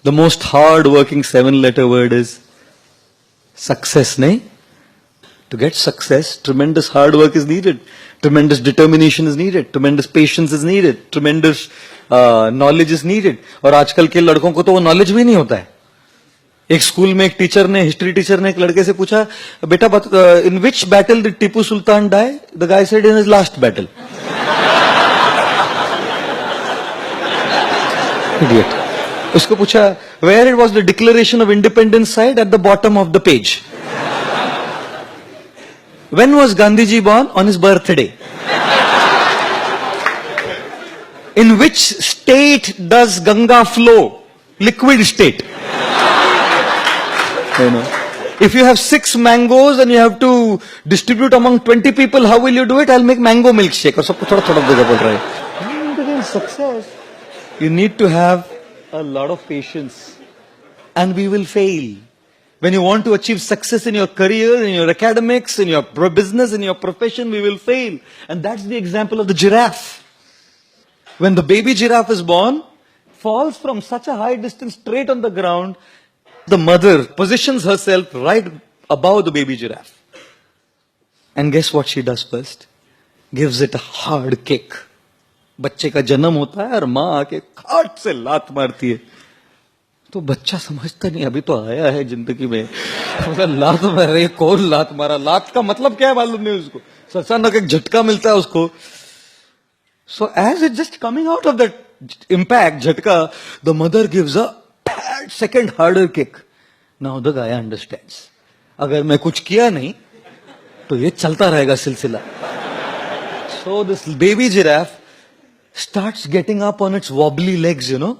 The most hard-working 7-letter word is success, nahi? To get success, tremendous hard work is needed. Tremendous determination is needed. Tremendous patience is needed. Tremendous knowledge is needed. और आजकल के लड़कों को तो वो knowledge भी नहीं होता है. एक स्कूल में एक टीचर ने, हिस्ट्री टीचर ने एक लड़के से पूछा, बेटा in which battle did Tipu Sultan die? The guy said in his last battle. Idiot. उसको पूछा, where it was the declaration of independence signed? At the bottom of the page. When was Gandhiji born? On his birthday. In which state does Ganga flow? Liquid state. You know, if you have 6 mangoes and you have to distribute among 20 people, how will you do it? I'll make mango milkshake. और सबको थोड़ा थोड़ा देगा बोल रहा है. Success. You need to have a lot of patience, and we will fail. When you want to achieve success in your career, in your academics, in your business, in your profession, we will fail. And that's the example of the giraffe. When the baby giraffe is born, falls from such a high distance straight on the ground, the mother positions herself right above the baby giraffe. And guess what she does first? Gives it a hard kick. बच्चे का जन्म होता है और माँ आके खाट से लात मारती है. तो बच्चा समझता नहीं, अभी तो आया है जिंदगी में, मतलब लात मार रही है. कौन लात मारा? लात का मतलब क्या है मालूम नहीं उसको. अचानक एक झटका मिलता है उसको. So as it just coming out of that impact, झटका, the mother gives a second harder kick. Now the guy understands, अगर मैं कुछ किया नहीं तो ये चलता रहेगा सिलसिला. So this baby giraffe starts getting up on its wobbly legs, you know,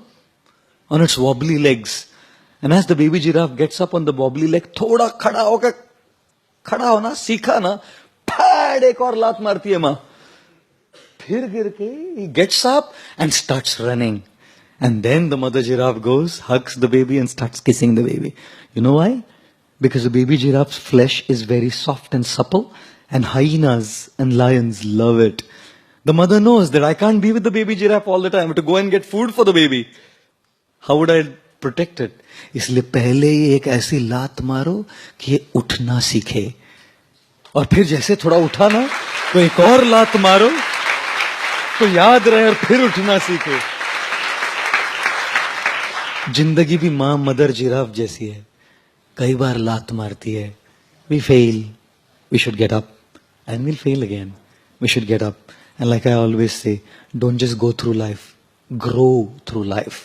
on its wobbly legs. And as the baby giraffe gets up on the wobbly leg, थोड़ा खड़ा होकर, खड़ा होना सीखा ना, फैड एक और लात मारती है माँ. फिर गिर के he gets up and starts running. And then the mother giraffe goes, hugs the baby and starts kissing the baby. You know why? Because the baby giraffe's flesh is very soft and supple, and hyenas and lions love it. The mother knows that I can't be with the baby giraffe all the time. I have to go and get food for the baby. How would I protect it? इसलिए पहले ही एक ऐसी लात मारो कि ये उठना सीखे, और फिर जैसे थोड़ा उठा ना तो एक और लात मारो तो याद रहे और फिर उठना सीखे. जिंदगी भी मां मदर जिराफ जैसी है, कई बार लात मारती है. We fail. We should get up, and we'll fail again. We should get up. And like I always say, don't just go through life, grow through life.